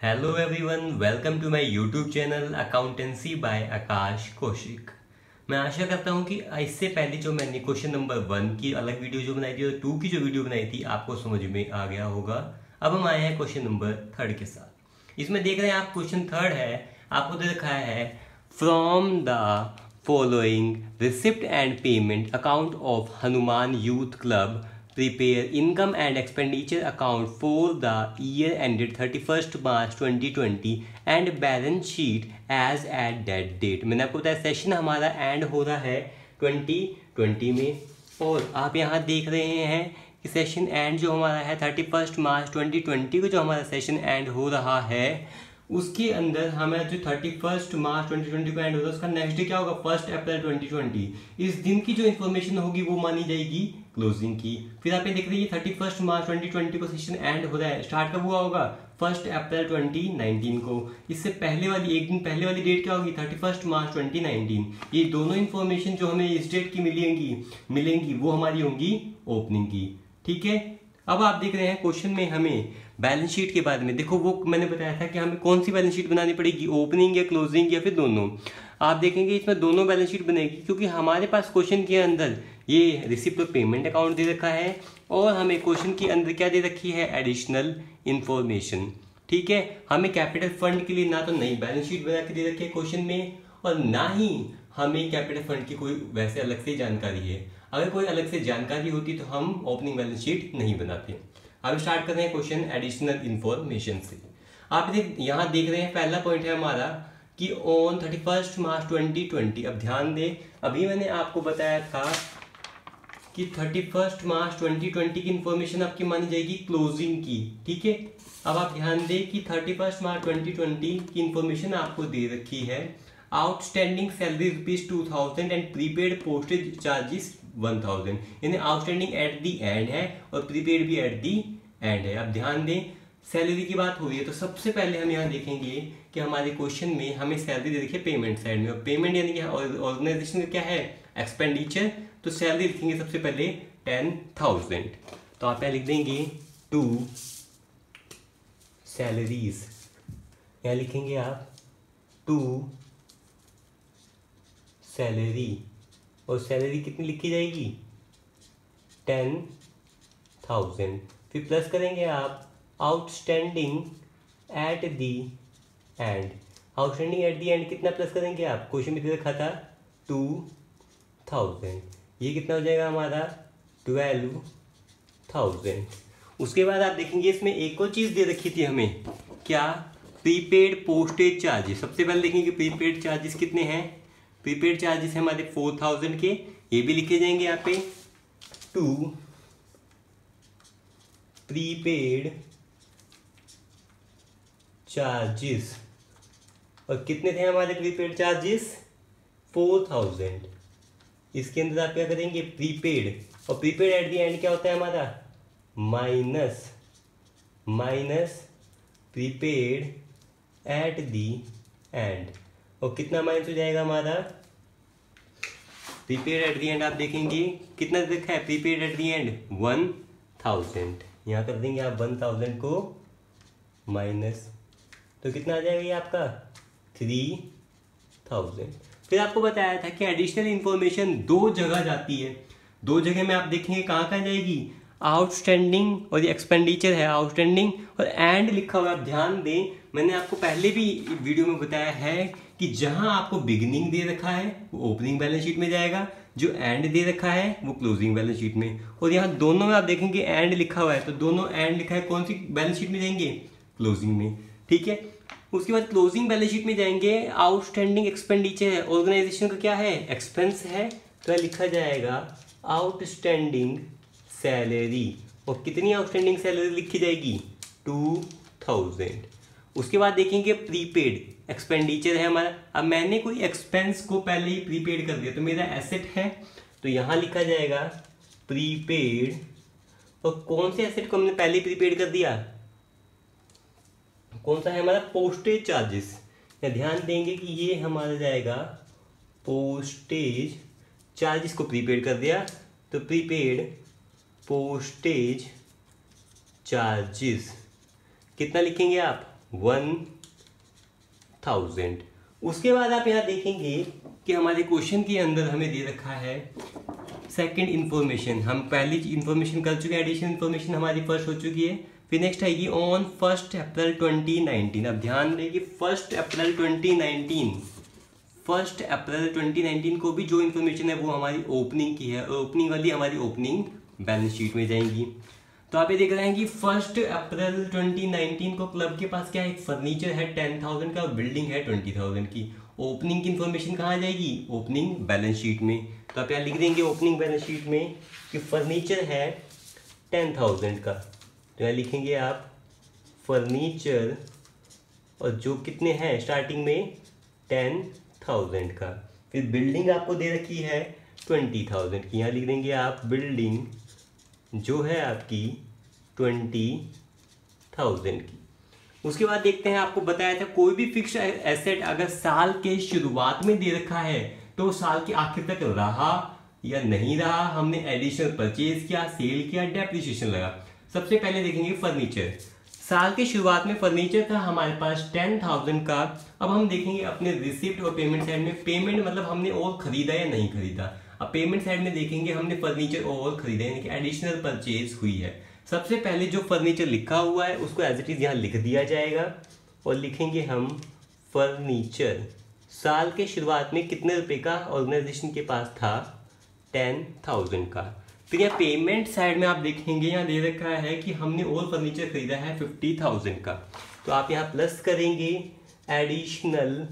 Hello everyone, welcome to my YouTube channel accountancy by Aakash Kaushik. मैं आशा करता हूं कि इससे पहले जो मैंने क्वेश्चन नंबर 1 की अलग वीडियो जो बनाई थी और 2 की जो वीडियो बनाई थी आपको समझ में आ गया होगा। अब हम आए हैं क्वेश्चन नंबर 3 के साथ। इसमें देख रहे हैं आप, क्वेश्चन 3 है, आपको दे रखा है from the following receipt and payment account of Hanuman youth club prepare income and expenditure account for the year ended 31st March 2020 and balance sheet as at that date। मैंने आपको बताया सेशन हमारा एंड हो रहा है 2020 में, और आप यहाँ देख रहे हैं कि सेशन एंड जो हमारा है 31 मार्च 2020 को जो हमारा सेशन एंड हो रहा है उसके अंदर हमें जो 31 मार्च 2020 को एंड होगा उसका नेक्स्ट डे क्या होगा, 1 अप्रैल 2020। इस दिन की जो इन्फॉर्मेशन होगी वो मानी जाएगी क्लोजिंग की। फिर आप ये देख रहे हैं 31 मार्च 2020 को सेशन एंड हो रहा है, स्टार्ट कब हुआ होगा, 1 अप्रैल 2019 को। इससे पहले वाली एक दिन पहले वाली डेट क्या होगी, 31 मार्च 2019। ये दोनों इन्फॉर्मेशन जो हमें इस डेट की मिलेंगी वो हमारी होंगी ओपनिंग की। ठीक है, अब आप देख रहे हैं क्वेश्चन में हमें बैलेंस शीट के बारे में, देखो वो मैंने बताया था कि हमें कौन सी बैलेंस शीट बनानी पड़ेगी, ओपनिंग या क्लोजिंग या फिर दोनों। आप देखेंगे इसमें दोनों बैलेंस शीट बनेगी क्योंकि हमारे पास क्वेश्चन के अंदर ये रिसिप्ट और पेमेंट अकाउंट दे रखा है और हमें क्वेश्चन के अंदर क्या दे रखी है, एडिशनल इंफॉर्मेशन। ठीक है, हमें कैपिटल फंड के लिए ना तो नई बैलेंस शीट बना के दे रखी है क्वेश्चन में, और ना ही हमें कैपिटल फंड की कोई वैसे अलग से जानकारी है। अगर कोई अलग से जानकारी होती तो हम ओपनिंग बैलेंस शीट नहीं बनाते। अब स्टार्ट कर रहे हैं क्वेश्चन एडिशनल इंफॉर्मेशन से। आप यहाँ देख रहे हैं पहला पॉइंट है हमारा कि ऑन 31 मार्च 2020। अब ध्यान दें, अभी मैंने आपको बताया था कि 31 मार्च 2020 की इंफॉर्मेशन आपकी मानी जाएगी क्लोजिंग की। ठीक है, अब आप ध्यान दें कि 31 मार्च 2020 की इंफॉर्मेशन आपको दे रखी है, outstanding salary ₹2000 and prepaid postage charges 1000। यानी आउटस्टैंडिंग एट दी एंड है और प्रीपेड भी एट दी एंड है। अब ध्यान दें, सैलरी की बात हो रही है तो सबसे पहले हम यहाँ देखेंगे कि हमारे क्वेश्चन में हमें सैलरी दे रखी है पेमेंट साइड में, और पेमेंट यानी कि ऑर्गेनाइजेशन का क्या है, एक्सपेंडिचर। तो सैलरी लिखेंगे सबसे पहले 10,000। तो आप यहाँ लिख देंगे 2 सैलरीज, यहाँ लिखेंगे आप 2 सैलरी, और सैलरी कितनी लिखी जाएगी, 10,000। फिर प्लस करेंगे आप outstanding at the and. Outstanding at the and कितना प्लस करेंगे आप, क्वेश्चन में दे रखा था 2,000, ये कितना हो जाएगा हमारा 12,000। उसके बाद आप देखेंगे इसमें एक और चीज़ दे रखी थी हमें, क्या, प्रीपेड पोस्टेज चार्जेस। सबसे पहले देखेंगे प्रीपेड चार्जेस कितने हैं, प्रीपेड चार्जेस है हमारे 4,000 के, ये भी लिखे जाएंगे यहाँ पे 2 प्रीपेड चार्जेस। और कितने थे हमारे प्रीपेड चार्जेस, 4,000। इसके अंदर आप क्या करेंगे, प्रीपेड, और प्रीपेड एट द एंड क्या होता है हमारा, minus prepaid at the end. और कितना माइनस हो जाएगा हमारा, प्रीपेड एट द एंड आप देखेंगे कितना देखा है, प्रीपेड एट द एंड 1,000। यहाँ कर देंगे आप 1,000 को माइनस, तो कितना आ जाएगा ये आपका 3,000। फिर आपको बताया था कि एडिशनल इंफॉर्मेशन 2 जगह जाती है, 2 जगह में आप देखेंगे कहाँ कहाँ जाएगी, आउटस्टैंडिंग और ये एक्सपेंडिचर है आउटस्टैंडिंग, और एंड लिखा हुआ। आप ध्यान दें, मैंने आपको पहले भी वीडियो में बताया है कि जहां आपको बिगिनिंग दे रखा है वो ओपनिंग बैलेंस शीट में जाएगा, जो एंड दे रखा है वो क्लोजिंग बैलेंस शीट में। और यहाँ दोनों में आप देखेंगे एंड लिखा हुआ है, तो दोनों एंड लिखा है, कौन सी बैलेंस शीट में जाएंगे, क्लोजिंग में। ठीक है, उसके बाद क्लोजिंग बैलेंस शीट में जाएंगे, आउटस्टैंडिंग एक्सपेंडिचर है, ऑर्गेनाइजेशन का क्या है, एक्सपेंस है, तो लिखा जाएगा आउटस्टैंडिंग सैलरी। और कितनी आउटस्टैंडिंग सैलरी लिखी जाएगी, 2,000। उसके बाद देखेंगे प्रीपेड एक्सपेंडिचर है हमारा। अब मैंने कोई एक्सपेंस को पहले ही प्रीपेड कर दिया तो मेरा एसेट है, तो यहाँ लिखा जाएगा प्रीपेड। और कौन से एसेट को हमने पहले ही प्रीपेड कर दिया, कौन सा है हमारा, पोस्टेज चार्जेस। ध्यान देंगे कि ये हमारा जाएगा पोस्टेज चार्जेस को प्रीपेड कर दिया, तो प्रीपेड पोस्टेज चार्जेस कितना लिखेंगे आप, 1000। उसके बाद आप यहाँ देखेंगे कि हमारे क्वेश्चन के अंदर हमें दे रखा है सेकंड इन्फॉर्मेशन। हम पहली इन्फॉर्मेशन कर चुके हैं, एडिशनल इन्फॉर्मेशन हमारी फर्स्ट हो चुकी है। फिर नेक्स्ट आएगी ऑन 1 अप्रैल 2019। अब ध्यान दें कि 1 अप्रैल 2019 को भी जो इन्फॉर्मेशन है वो हमारी ओपनिंग की है, ओपनिंग वाली हमारी ओपनिंग बैलेंस शीट में जाएंगी। तो आप ये देख रहे हैं कि 1 अप्रैल 2019 को क्लब के पास क्या है, एक फर्नीचर है 10,000 का, बिल्डिंग है 20,000 की। ओपनिंग की इन्फॉर्मेशन कहाँ जाएगी, ओपनिंग बैलेंस शीट में। तो आप यहाँ लिख देंगे ओपनिंग बैलेंस शीट में कि फर्नीचर है 10,000 का, तो यहाँ लिखेंगे आप फर्नीचर, और जो कितने हैं स्टार्टिंग में 10,000 का। फिर बिल्डिंग आपको दे रखी है 20,000 की, यहाँ लिख देंगे आप बिल्डिंग जो है आपकी 20,000 की। उसके बाद देखते हैं, आपको बताया था कोई भी फिक्स एसेट अगर साल के शुरुआत में दे रखा है तो साल के आखिर तक रहा या नहीं रहा, हमने एडिशनल परचेज किया, सेल किया, डेप्रिसिएशन लगा। सबसे पहले देखेंगे फर्नीचर। साल के शुरुआत में फर्नीचर था हमारे पास 10,000 का। अब हम देखेंगे अपने रिसिप्ट और पेमेंट साइड में, पेमेंट मतलब हमने और खरीदा या नहीं खरीदा। अब पेमेंट साइड में देखेंगे हमने फर्नीचर और खरीदा यानी कि एडिशनल परचेज हुई है। सबसे पहले जो फर्नीचर लिखा हुआ है उसको एज इट इज यहाँ लिख दिया जाएगा और लिखेंगे हम फर्नीचर साल के शुरुआत में कितने रुपए का ऑर्गेनाइजेशन के पास था, 10,000 का। फिर यहाँ पेमेंट साइड में आप देखेंगे यहाँ दे रखा है कि हमने और फर्नीचर खरीदा है 50,000 का, तो आप यहाँ प्लस करेंगे एडिशनल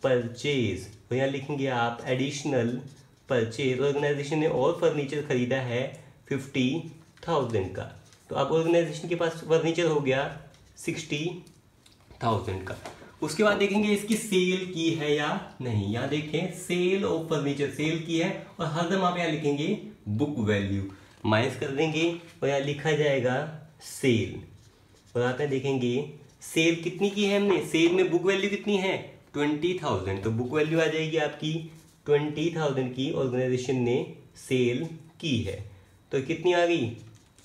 परचेज, तो यहाँ लिखेंगे आप एडिशनल परचेज, ऑर्गेनाइजेशन ने और फर्नीचर खरीदा है 50,000 का। तो अब ऑर्गेनाइजेशन के पास फर्नीचर हो गया 60,000 का। उसके बाद देखेंगे इसकी सेल की है या नहीं, यहाँ देखें सेल ऑफ फर्नीचर, सेल की है, और हरदम आप यहाँ लिखेंगे बुक वैल्यू, माइनस कर देंगे और यहाँ लिखा जाएगा सेल। और आप यहाँ देखेंगे सेल कितनी की है हमने, सेल में बुक वैल्यू कितनी है 20,000, तो बुक वैल्यू आ जाएगी आपकी 20,000 की ऑर्गेनाइजेशन ने सेल की है, तो कितनी आ गई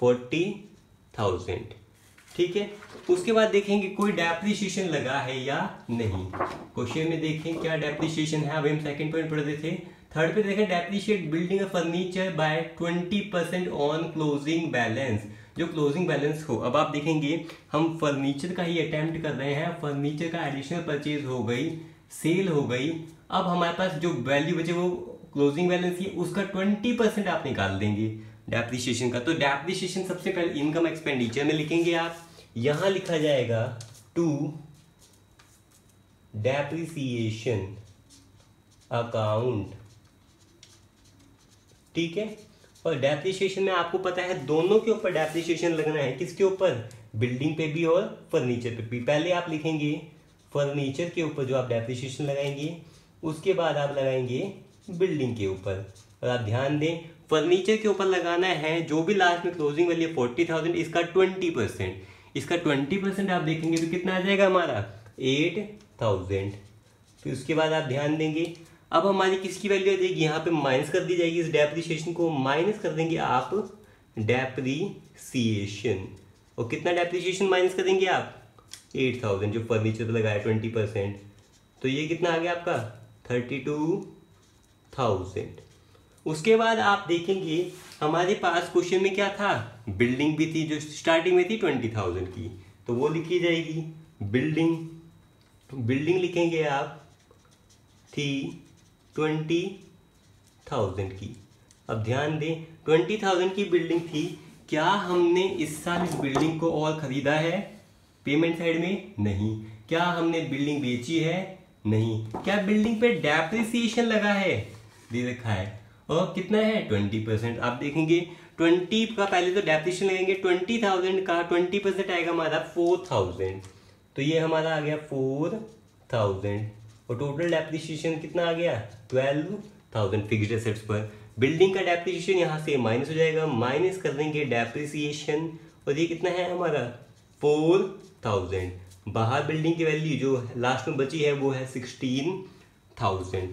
40,000। ठीक है। उसके बाद देखेंगे कोई डेप्रिसिएशन लगा है या नहीं। क्वेश्चन में देखें क्या डेप्रिसिएशन है, अभी हम सेकंड पॉइंट पढ़ रहे थे। थर्ड पे देखें depreciate building furniture bye 20% on closing balance, जो क्लोजिंग बैलेंस हो। अब आप देखेंगे हम फर्नीचर का ही अटेम्प्ट कर रहे हैं, फर्नीचर का एडिशनल परचेज हो गई, सेल हो गई। अब हमारे पास जो वैल्यू बचे वो क्लोजिंग बैलेंस ही, उसका 20% आप निकाल देंगे डेप्रिसिएशन का। तो डेप्रिसिएशन सबसे पहले इनकम एक्सपेंडिचर में लिखेंगे आप, यहां लिखा जाएगा टू डेप्रिसिएशन अकाउंट। ठीक है। और डेप्रिसिएशन में आपको पता है दोनों के ऊपर डेप्रिसिएशन लगना है, किसके ऊपर, बिल्डिंग पे भी और फर्नीचर पे भी। पहले आप लिखेंगे फर्नीचर के ऊपर जो आप डेप्रिसिएशन लगाएंगे, उसके बाद आप लगाएंगे बिल्डिंग के ऊपर। और आप ध्यान दें फर्नीचर के ऊपर लगाना है जो भी लास्ट में क्लोजिंग वैल्यू 40,000, इसका 20%, इसका 20% आप देखेंगे तो कितना आ जाएगा हमारा 8,000। फिर उसके बाद आप ध्यान देंगे अब हमारी किसकी वैल्यू आ जाएगी, यहाँ पे माइनस कर दी जाएगी, इस डेप्रिसिएशन को माइनस कर देंगे आप डेप्रिसिएशन। और कितना डेप्रिसिएशन माइनस करेंगे आप 8,000 जो फर्नीचर पे लगाया 20%, तो ये कितना आ गया आपका 32,000। उसके बाद आप देखेंगे हमारे पास क्वेश्चन में क्या था, बिल्डिंग भी थी जो स्टार्टिंग में थी 20,000 की, तो वो लिखी जाएगी बिल्डिंग, बिल्डिंग लिखेंगे आप थी 20,000 की। अब ध्यान दें 20,000 की बिल्डिंग थी, क्या हमने इस साल इस बिल्डिंग को और खरीदा है, पेमेंट साइड में नहीं। क्या हमने बिल्डिंग बेची है, नहीं। क्या बिल्डिंग पे डेप्रिसिएशन लगा है, दे रखा है, और कितना है 20%। आप देखेंगे 20 का पहले तो डेप्रिसिएशन लगेंगे, 20,000 का 20% आएगा हमारा 4,000, तो ये हमारा आ गया 4,000। और टोटल डेप्रिसिएशन कितना आ गया 12,000 फिक्स्ड एसेट्स पर। बिल्डिंग का डेप्रिसिएशन यहाँ से माइनस हो जाएगा, माइनस कर देंगे डेप्रिसिएशन, और ये कितना है हमारा 4,000। बाहर बिल्डिंग की वैल्यू जो लास्ट में बची है वो है 16,000।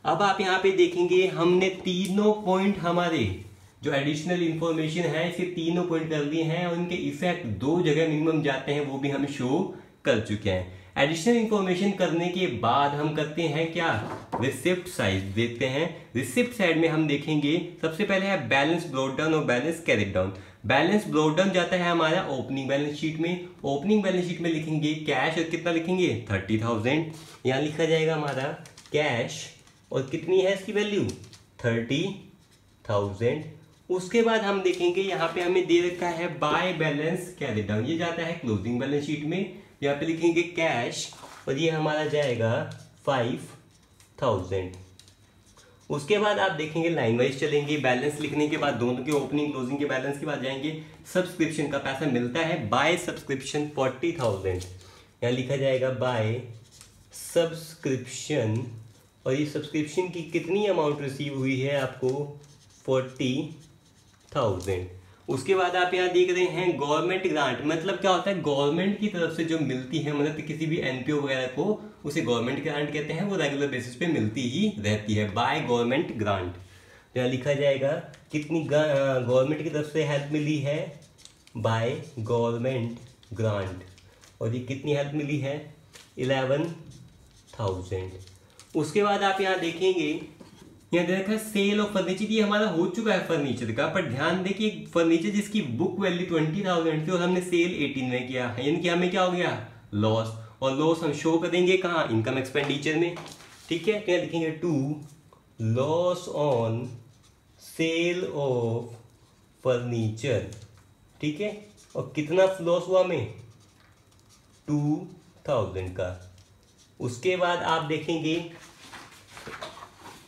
अब आप यहाँ पे देखेंगे हमने तीनों पॉइंट हमारे जो एडिशनल इंफॉर्मेशन है इसे तीनों पॉइंट कर दिए हैं, और इनके इफेक्ट दो जगह मिनिमम जाते हैं वो भी हमें शो कर चुके हैं। एडिशनल इंफॉर्मेशन करने के बाद हम करते हैं क्या, रिसिप्ट साइड देखते हैं। रिसिप्ट साइड में हम देखेंगे सबसे पहले है बैलेंस ब्रॉट डाउन और balance carried down. Balance brought down जाता है हमारा ओपनिंग बैलेंस शीट में। ओपनिंग बैलेंस शीट में लिखेंगे कैश, और कितना लिखेंगे 30,000। यहाँ लिखा जाएगा हमारा कैश, और कितनी है इसकी वैल्यू 30,000। उसके बाद हम देखेंगे यहाँ पे हमें दे रखा है बाय बैलेंस कैरिड डाउन, ये जाता है क्लोजिंग बैलेंस शीट में। यहाँ पे लिखेंगे कैश, और ये हमारा जाएगा 5,000। उसके बाद आप देखेंगे लाइन वाइज चलेंगे। बैलेंस लिखने के बाद दोनों के ओपनिंग क्लोजिंग के बैलेंस के बाद जाएंगे सब्सक्रिप्शन का पैसा मिलता है बाय सब्सक्रिप्शन 40,000। यहाँ लिखा जाएगा बाय सब्सक्रिप्शन, और ये सब्सक्रिप्शन की कितनी अमाउंट रिसीव हुई है आपको 40,000। उसके बाद आप यहाँ देख रहे हैं गवर्नमेंट ग्रांट, मतलब क्या होता है गवर्नमेंट की तरफ से जो मिलती है, मतलब किसी भी एनपीओ वगैरह को उसे गवर्नमेंट ग्रांट कहते हैं, वो रेगुलर बेसिस पे मिलती ही रहती है बाय गवर्नमेंट ग्रांट। यहाँ लिखा जाएगा कितनी गवर्नमेंट की तरफ से हेल्प मिली है बाय गवर्नमेंट ग्रांट, और ये कितनी हेल्प मिली है 11,000। उसके बाद आप यहाँ देखेंगे यहाँ देखा सेल ऑफ फर्नीचर, ये हमारा हो चुका है फर्नीचर का, पर ध्यान दें कि फर्नीचर जिसकी बुक वैल्यू 20,000 थी और हमने सेल 18 में किया, यानी कि हमें क्या हो गया लॉस, और लॉस हम शो करेंगे कहाँ, इनकम एक्सपेंडिचर में। ठीक है, क्या लिखेंगे to loss on sale of furniture. ठीक है, और कितना लॉस हुआ हमें 2,000 का। उसके बाद आप देखेंगे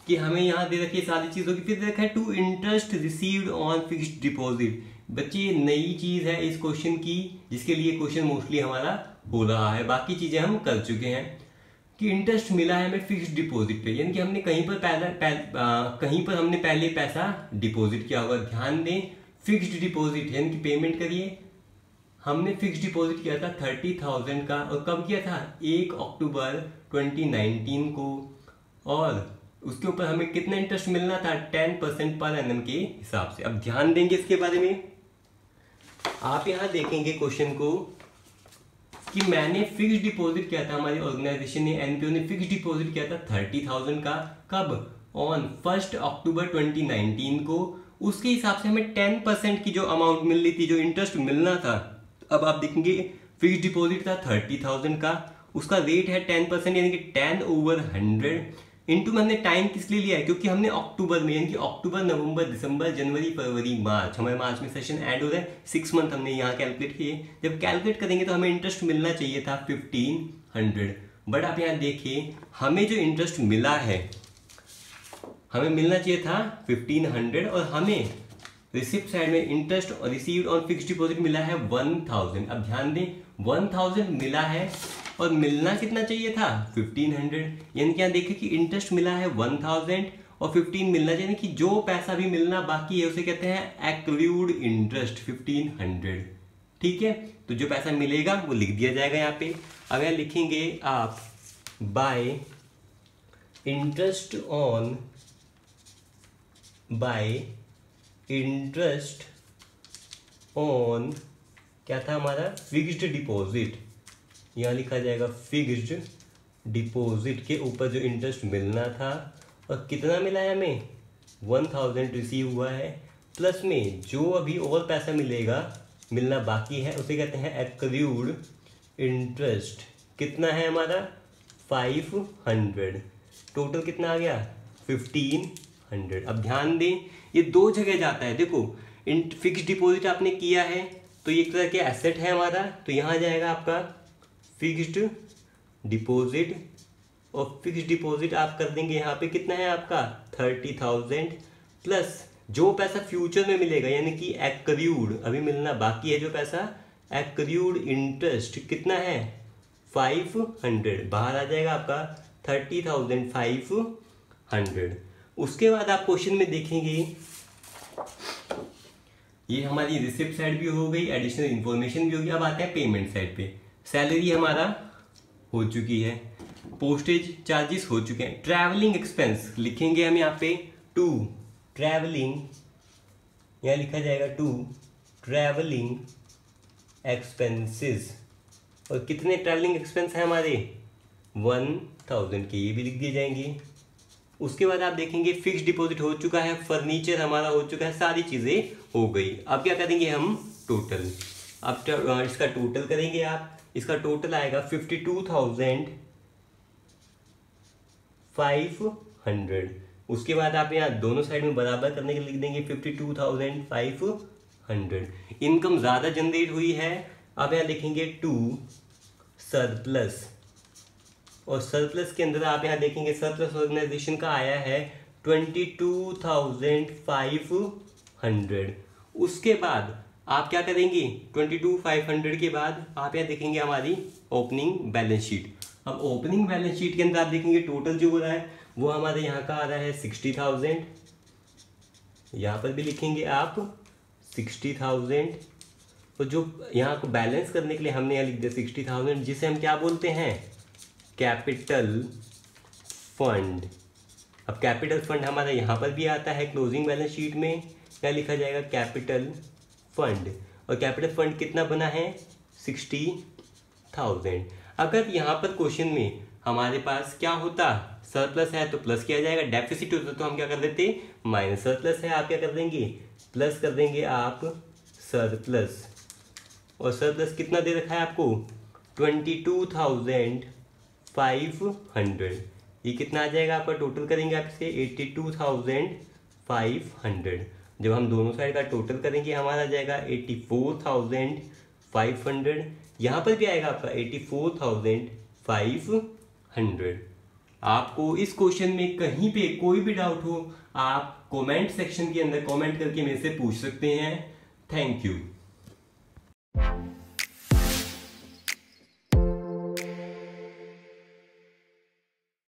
कि हमें यहाँ दे रखी है सारी चीजों की, फिर देखा है to interest received on fixed deposit. बच्चे ये नई चीज है इस क्वेश्चन की, जिसके लिए क्वेश्चन मोस्टली हमारा हो रहा है, बाकी चीजें हम कर चुके हैं। कि इंटरेस्ट मिला है हमें फिक्स्ड डिपॉजिट पे, यानी कि हमने कहीं पर हमने पहले पैसा डिपॉजिट किया होगा। ध्यान दें फिक्स्ड डिपॉजिट यानी कि पेमेंट करिए, हमने फिक्स्ड डिपॉजिट किया था 30,000 का, और कब किया था 1 अक्टूबर 2019 को, और उसके ऊपर हमें कितना इंटरेस्ट मिलना था 10% पर एनम के हिसाब से। अब ध्यान देंगे इसके बारे में, आप यहां देखेंगे क्वेश्चन को कि मैंने फिक्स्ड डिपॉजिट किया था, हमारी ऑर्गेनाइजेशन ने एनपीओ ने फिक्स्ड डिपॉजिट किया था 30,000 का, कब ऑन 1 अक्टूबर 2019 को। उसके हिसाब से हमें 10% की जो अमाउंट मिल रही थी, जो इंटरेस्ट मिलना था, अब आप देखेंगे फिक्स्ड डिपॉजिट था 30,000 का, उसका रेट है 10% यानी कि 10/100 इंटू में हमने टाइम किस लिए लिया है, क्योंकि हमने अक्टूबर में, यानी कि अक्टूबर नवंबर दिसंबर जनवरी फरवरी मार्च, हमारे मार्च में सेशन ऐड हो रहा है, 6 मंथ हमने यहाँ कैलकुलेट किए। जब कैलकुलेट करेंगे तो हमें इंटरेस्ट मिलना चाहिए था 1,500, बट आप यहाँ देखिए हमें जो इंटरेस्ट मिला है, हमें मिलना चाहिए था 1,500, और हमें रिसिप्ट साइड में interest received on fixed deposit मिला है 1,000। अब ध्यान दें 1,000 मिला है और मिलना कितना चाहिए था 1,500, यानी कि यहाँ देखिए कि इंटरेस्ट मिला है 1,000 और 15 मिलना चाहिए, कि जो पैसा भी मिलना बाकी है उसे कहते हैं एक्रूड इंटरेस्ट 1,500। ठीक है, तो जो पैसा मिलेगा वो लिख दिया जाएगा यहाँ पे। अब यहाँ लिखेंगे आप बाय इंटरेस्ट ऑन क्या था हमारा फिक्स्ड डिपॉजिट, यहाँ लिखा जाएगा फिक्स्ड डिपॉजिट के ऊपर जो इंटरेस्ट मिलना था, और कितना मिला है हमें 1,000 रिसीव हुआ है, प्लस में जो अभी और पैसा मिलना बाकी है उसे कहते हैं एक्रूड इंटरेस्ट। कितना है हमारा 500, टोटल कितना आ गया 1,500। अब ध्यान दें ये दो जगह जाता है, देखो फिक्स्ड डिपॉजिट आपने किया है तो ये एक तरह के एसेट है हमारा, तो यहाँ जाएगा आपका फिक्स्ड डिपॉजिट, और फिक्स्ड डिपॉजिट आप कर देंगे यहाँ पे कितना है आपका 30,000, प्लस जो पैसा फ्यूचर में मिलेगा यानी कि एक्रूड, अभी मिलना बाकी है जो पैसा, एक्रूड इंटरेस्ट कितना है 500, बाहर आ जाएगा आपका 30,500। उसके बाद आप क्वेश्चन में देखेंगे ये हमारी रिसिप्ट साइड भी हो गई, एडिशनल इंफॉर्मेशन भी होगी। अब आते हैं पेमेंट साइड पे। सैलरी हमारा हो चुकी है, पोस्टेज चार्जेस हो चुके हैं, ट्रैवलिंग एक्सपेंस लिखेंगे हम यहाँ पे टू ट्रैवलिंग, यहाँ लिखा जाएगा टू ट्रैवलिंग एक्सपेंसेस। और कितने ट्रैवलिंग एक्सपेंस हैं हमारे 1000 के, ये भी लिख दिए जाएंगे। उसके बाद आप देखेंगे फिक्स डिपॉजिट हो चुका है, फर्नीचर हमारा हो चुका है, सारी चीज़ें हो गई। अब क्या करेंगे हम टोटल, अब इसका टोटल करेंगे आप, इसका टोटल आएगा 52,500। उसके बाद आप यहाँ दोनों साइड में बराबर करने के लिए लिख देंगे 52,500। इनकम ज़्यादा जनरेट हुई है, अब यहाँ लिखेंगे टू सरप्लस, और सरप्लस के अंदर आप यहाँ देखेंगे सरप्लस ऑर्गेनाइजेशन का आया है 22,500। उसके बाद आप क्या करेंगे 22,500 के बाद आप यहाँ देखेंगे हमारी ओपनिंग बैलेंस शीट। अब ओपनिंग बैलेंस शीट के अंदर आप देखेंगे टोटल जो हो रहा है वो हमारे यहाँ का आ रहा है 60,000, यहाँ पर भी लिखेंगे आप 60,000। तो जो यहाँ को बैलेंस करने के लिए हमने यहाँ लिख दिया 60,000, जिसे हम क्या बोलते हैं कैपिटल फंड। अब कैपिटल फंड हमारा यहाँ पर भी आता है क्लोजिंग बैलेंस शीट में, क्या लिखा जाएगा कैपिटल फंड। और कैपिटल फंड कितना बना है 60,000। अगर यहाँ पर क्वेश्चन में हमारे पास क्या होता सरप्लस है तो प्लस किया जाएगा, डेफिसिट होता तो हम क्या कर देते माइनस, सरप्लस है आप क्या कर देंगे प्लस कर देंगे आप सरप्लस। और सरप्लस कितना दे रखा है आपको 22,500। ये कितना आ जाएगा आपका, टोटल करेंगे आप इसे 82,500। जब हम दोनों साइड का टोटल करेंगे हमारा आ जाएगा 84,500। यहाँ पर भी आएगा आपका 84,500। आपको इस क्वेश्चन में कहीं पे कोई भी डाउट हो आप कमेंट सेक्शन के अंदर कमेंट करके मेरे से पूछ सकते हैं। Thank you.